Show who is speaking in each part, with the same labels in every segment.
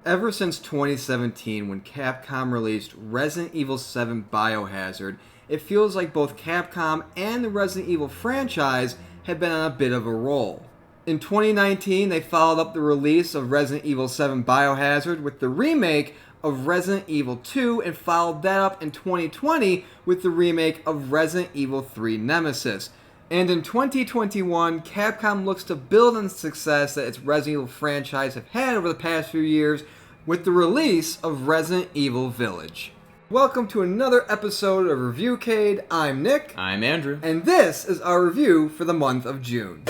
Speaker 1: Ever since 2017, when Capcom released Resident Evil 7 Biohazard, it feels like both Capcom and the Resident Evil franchise have been on a bit of a roll. In 2019, they followed up the release of Resident Evil 7 Biohazard with the remake of Resident Evil 2 and followed that up in 2020 with the remake of Resident Evil 3 Nemesis. And in 2021, Capcom looks to build on the success that its Resident Evil franchise have had over the past few years with the release of Resident Evil Village. Welcome to another episode of Reviewcade. I'm Nick.
Speaker 2: I'm Andrew.
Speaker 1: And this is our review for the month of June.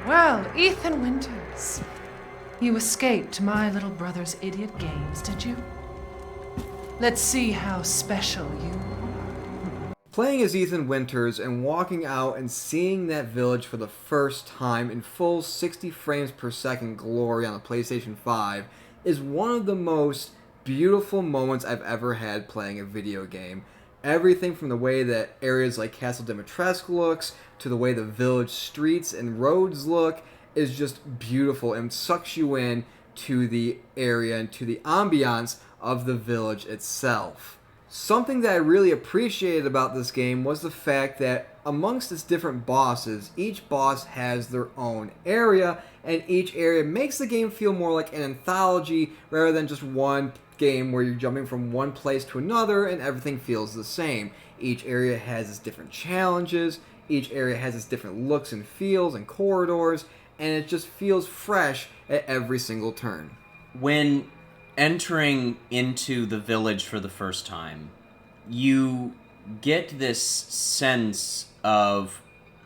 Speaker 3: Well, Ethan Winters. You escaped my little brother's idiot games, did you? Let's see how special you are.
Speaker 1: Playing as Ethan Winters and walking out and seeing that village for the first time in full 60 frames per second glory on the PlayStation 5 is one of the most beautiful moments I've ever had playing a video game. Everything from the way that areas like Castle Dimitrescu looks to the way the village streets and roads look is just beautiful and sucks you in to the area and to the ambiance of the village itself. Something that I really appreciated about this game was the fact that amongst its different bosses, each boss has their own area, and each area makes the game feel more like an anthology rather than just one game where you're jumping from one place to another and everything feels the same. Each area has its different challenges, each area has its different looks and feels and corridors, and it just feels fresh at every single turn.
Speaker 2: When entering into the village for the first time, you get this sense of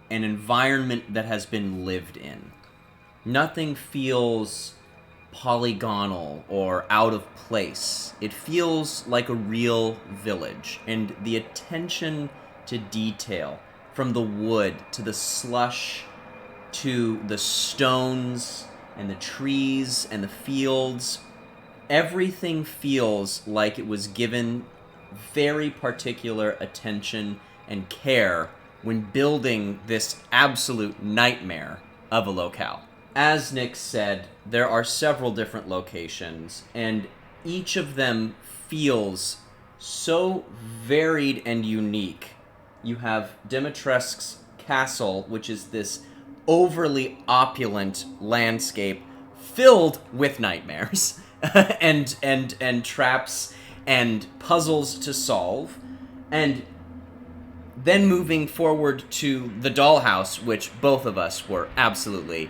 Speaker 2: an environment that has been lived in. Nothing feels polygonal or out of place. It feels like a real village, and the attention to detail, from the wood to the slush to the stones and the trees and the fields, everything feels like it was given very particular attention and care when building this absolute nightmare of a locale. As Nick said, there are several different locations, and each of them feels so varied and unique. You have Dimitrescu's castle, which is this overly opulent landscape filled with nightmares and traps and puzzles to solve. And then moving forward to the dollhouse, which both of us were absolutely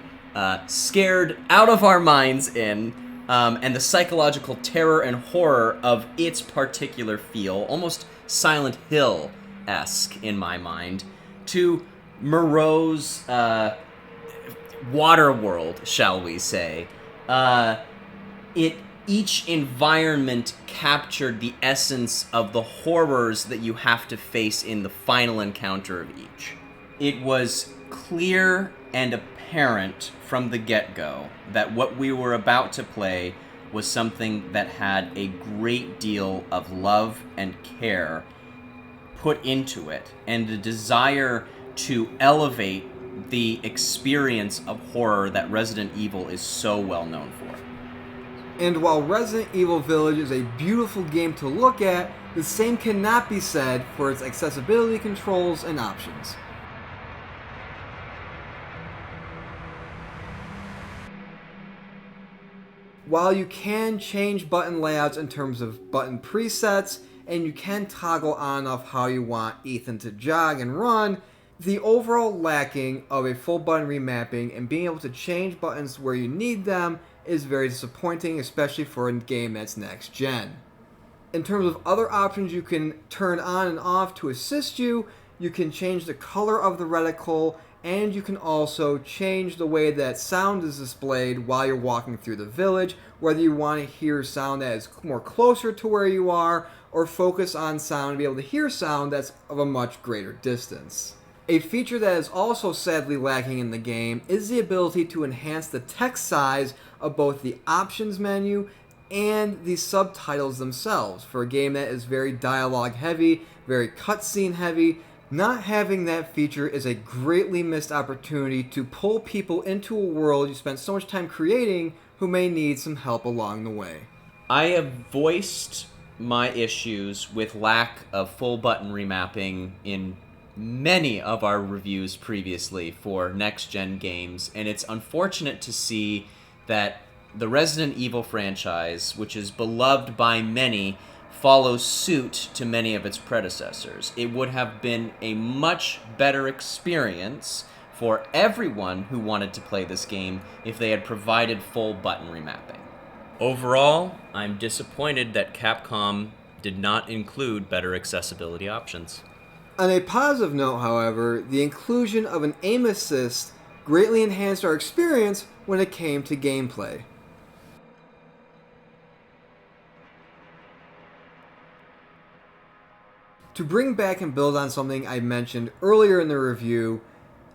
Speaker 2: scared out of our minds in, and the psychological terror and horror of its particular feel, almost Silent Hill-esque in my mind, to Moreau's water world, shall we say. Each environment captured the essence of the horrors that you have to face in the final encounter of each. It was clear and apparent from the get-go that what we were about to play was something that had a great deal of love and care put into it, and a desire to elevate the experience of horror that Resident Evil is so well known for.
Speaker 1: And while Resident Evil Village is a beautiful game to look at, the same cannot be said for its accessibility controls and options. While you can change button layouts in terms of button presets, and you can toggle on and off how you want Ethan to jog and run, the overall lacking of a full button remapping and being able to change buttons where you need them is very disappointing, especially for a game that's next gen. In terms of other options you can turn on and off to assist you, you can change the color of the reticle and you can also change the way that sound is displayed while you're walking through the village, whether you want to hear sound that is more closer to where you are, or focus on sound to be able to hear sound that's of a much greater distance. A feature that is also sadly lacking in the game is the ability to enhance the text size of both the options menu and the subtitles themselves. For a game that is very dialogue heavy, very cutscene heavy, not having that feature is a greatly missed opportunity to pull people into a world you spent so much time creating who may need some help along the way.
Speaker 2: I have voiced my issues with lack of full button remapping in many of our reviews previously for next-gen games, and it's unfortunate to see that the Resident Evil franchise, which is beloved by many, follows suit to many of its predecessors. It would have been a much better experience for everyone who wanted to play this game if they had provided full button remapping. Overall, I'm disappointed that Capcom did not include better accessibility options.
Speaker 1: On a positive note, however, the inclusion of an aim assist greatly enhanced our experience when it came to gameplay. To bring back and build on something I mentioned earlier in the review,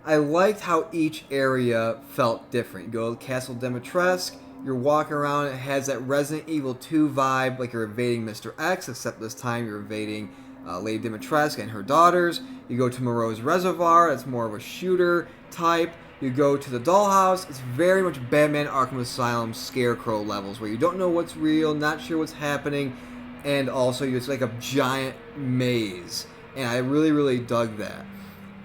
Speaker 1: I liked how each area felt different. You go to Castle Dimitrescu, you're walking around, it has that Resident Evil 2 vibe, like you're evading Mr. X, except this time you're evading Lady Dimitrescu and her daughters. You go to Moreau's Reservoir, that's more of a shooter type. You go to the dollhouse, it's very much Batman Arkham Asylum Scarecrow levels, where you don't know what's real, not sure what's happening, and also it's like a giant maze. And I really, really dug that.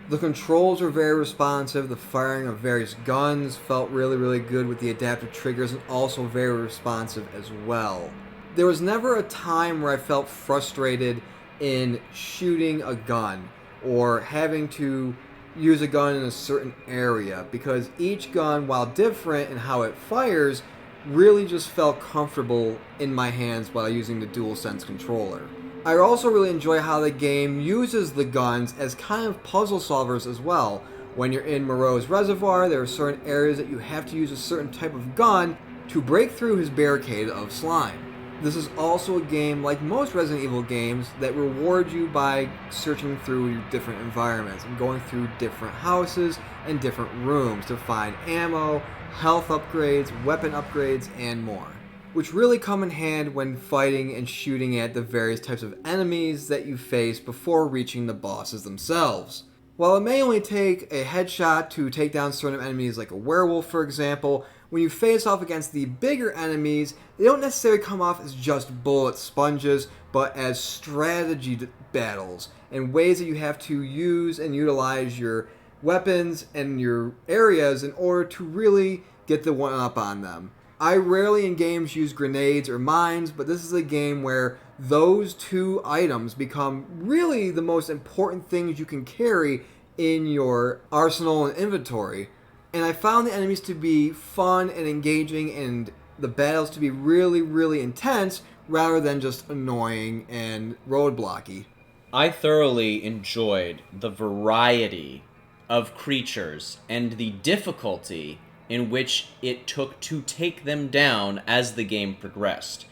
Speaker 1: The controls were very responsive, the firing of various guns felt really, really good with the adaptive triggers, and also very responsive as well. There was never a time where I felt frustrated in shooting a gun or having to use a gun in a certain area, because each gun, while different in how it fires, really just felt comfortable in my hands while using the DualSense controller. I also really enjoy how the game uses the guns as kind of puzzle solvers as well. When you're in Moreau's Reservoir, there are certain areas that you have to use a certain type of gun to break through his barricade of slime. This is also a game, like most Resident Evil games, that rewards you by searching through different environments and going through different houses and different rooms to find ammo, health upgrades, weapon upgrades, and more, which really come in hand when fighting and shooting at the various types of enemies that you face before reaching the bosses themselves. While it may only take a headshot to take down certain enemies like a werewolf, for example, when you face off against the bigger enemies, they don't necessarily come off as just bullet sponges, but as strategy battles and ways that you have to use and utilize your weapons and your areas in order to really get the one-up on them. I rarely in games use grenades or mines, but this is a game where those two items become really the most important things you can carry in your arsenal and inventory. And I found the enemies to be fun and engaging, and the battles to be really, really intense rather than just annoying and roadblocky.
Speaker 2: I thoroughly enjoyed the variety of creatures and the difficulty in which it took to take them down as the game progressed.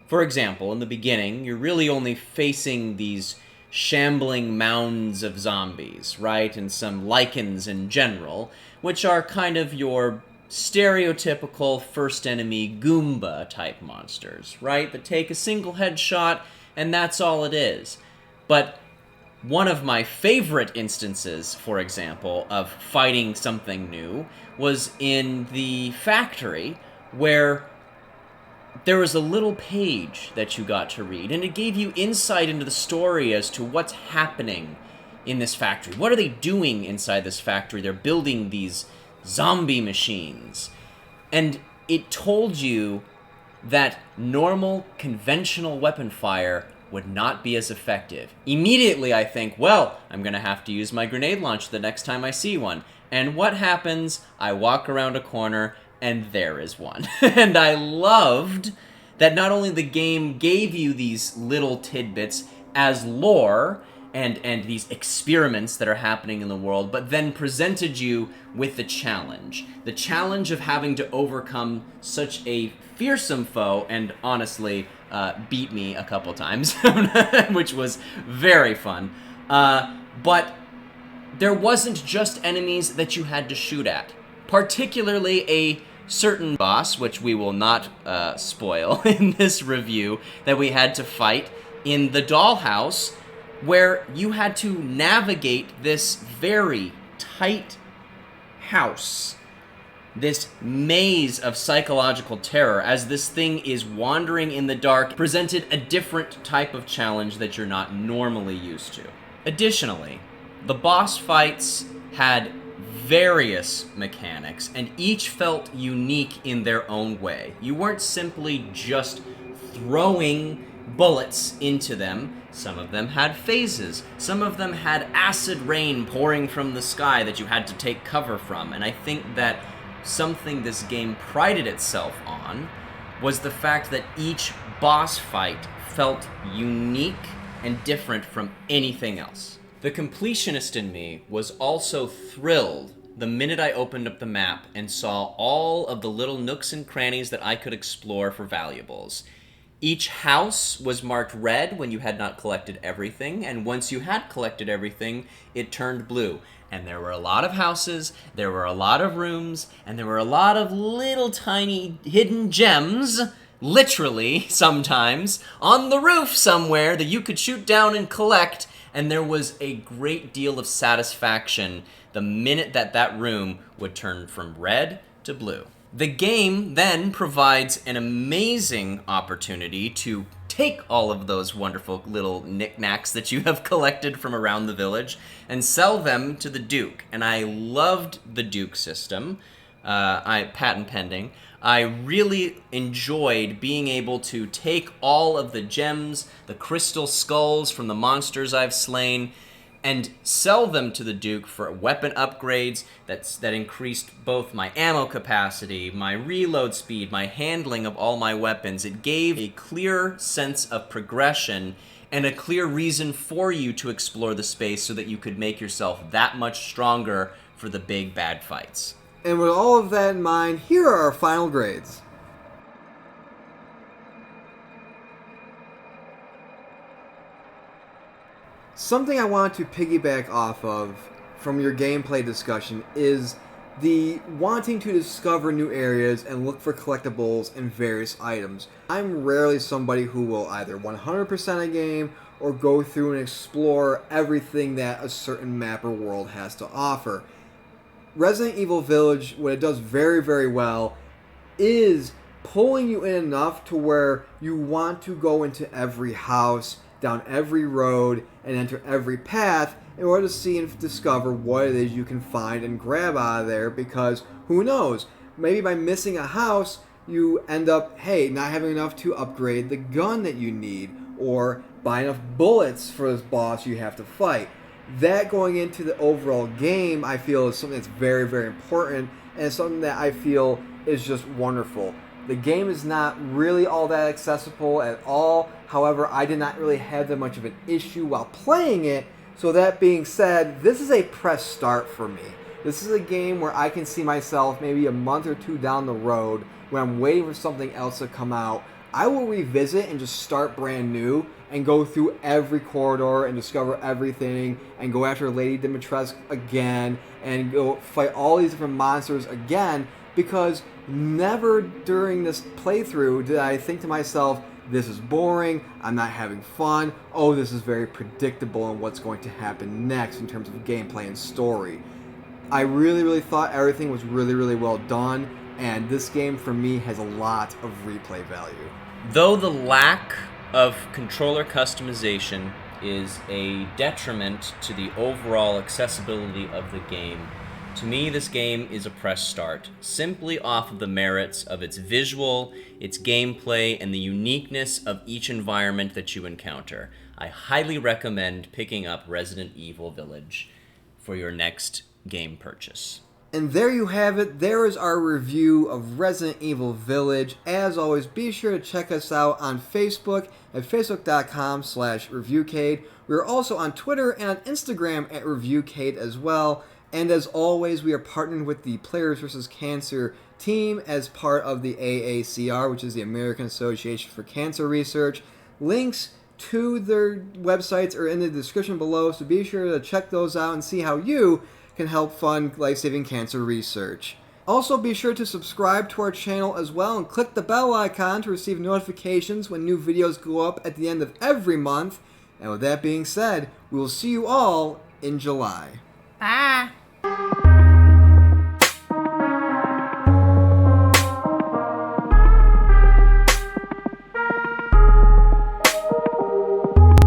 Speaker 2: For example, in the beginning, you're really only facing these shambling mounds of zombies, right? And some Lycans in general, which are kind of your stereotypical first enemy Goomba type monsters, right? That take a single headshot and that's all it is. But one of my favorite instances, for example, of fighting something new was in the factory, where there was a little page that you got to read, and it gave you insight into the story as to what's happening in this factory. What are they doing inside this factory? They're building these zombie machines. And it told you that normal, conventional weapon fire would not be as effective. Immediately I think, well, I'm going to have to use my grenade launcher the next time I see one. And what happens? I walk around a corner and there is one. And I loved that not only the game gave you these little tidbits as lore and these experiments that are happening in the world, but then presented you with the challenge. The challenge of having to overcome such a fearsome foe, and honestly, beat me a couple times, which was very fun. But there wasn't just enemies that you had to shoot at. Particularly a certain boss, which we will not spoil in this review, that we had to fight in the dollhouse, where you had to navigate this very tight house, this maze of psychological terror, as this thing is wandering in the dark, presented a different type of challenge that you're not normally used to. Additionally, the boss fights had various mechanics, and each felt unique in their own way. You weren't simply just throwing bullets into them. Some of them had phases. Some of them had acid rain pouring from the sky that you had to take cover from. And I think that something this game prided itself on was the fact that each boss fight felt unique and different from anything else. The completionist in me was also thrilled the minute I opened up the map and saw all of the little nooks and crannies that I could explore for valuables. Each house was marked red when you had not collected everything, and once you had collected everything, it turned blue. And there were a lot of houses, there were a lot of rooms, and there were a lot of little tiny hidden gems, literally, sometimes, on the roof somewhere that you could shoot down and collect, and there was a great deal of satisfaction the minute that that room would turn from red to blue. The game then provides an amazing opportunity to take all of those wonderful little knickknacks that you have collected from around the village and sell them to the Duke. And I loved the Duke system, patent pending. I really enjoyed being able to take all of the gems, the crystal skulls from the monsters I've slain, and sell them to the Duke for weapon upgrades that increased both my ammo capacity, my reload speed, my handling of all my weapons. It gave a clear sense of progression and a clear reason for you to explore the space so that you could make yourself that much stronger for the big bad fights.
Speaker 1: And with all of that in mind, here are our final grades. Something I want to piggyback off of from your gameplay discussion is the wanting to discover new areas and look for collectibles and various items. I'm rarely somebody who will either 100% a game or go through and explore everything that a certain map or world has to offer. Resident Evil Village, what it does very, very well is pulling you in enough to where you want to go into every house, down every road, and enter every path in order to see and discover what it is you can find and grab out of there, because who knows, maybe by missing a house you end up, not having enough to upgrade the gun that you need, or buy enough bullets for this boss you have to fight. That going into the overall game, I feel, is something that's very, very important, and it's something that I feel is just wonderful. The game is not really all that accessible at all. However, I did not really have that much of an issue while playing it. So that being said, this is a press start for me. This is a game where I can see myself maybe a month or two down the road when I'm waiting for something else to come out. I will revisit and just start brand new and go through every corridor and discover everything and go after Lady Dimitrescu again and go fight all these different monsters again, because never during this playthrough did I think to myself, this is boring, I'm not having fun, oh, this is very predictable in what's going to happen next in terms of gameplay and story. I really, really thought everything was really, really well done, and this game for me has a lot of replay value.
Speaker 2: Though the lack of controller customization is a detriment to the overall accessibility of the game, to me this game is a press start, simply off of the merits of its visual, its gameplay, and the uniqueness of each environment that you encounter. I highly recommend picking up Resident Evil Village for your next game purchase.
Speaker 1: And there you have it. There is our review of Resident Evil Village. As always, be sure to check us out on Facebook at facebook.com/reviewcade. We're also on Twitter and on Instagram at reviewcade as well. And as always, we are partnered with the Players vs. Cancer team as part of the AACR, which is the American Association for Cancer Research. Links to their websites are in the description below, so be sure to check those out and see how you can help fund life-saving cancer research. Also, be sure to subscribe to our channel as well and click the bell icon to receive notifications when new videos go up at the end of every month. And with that being said, we will see you all in July.
Speaker 4: Bye.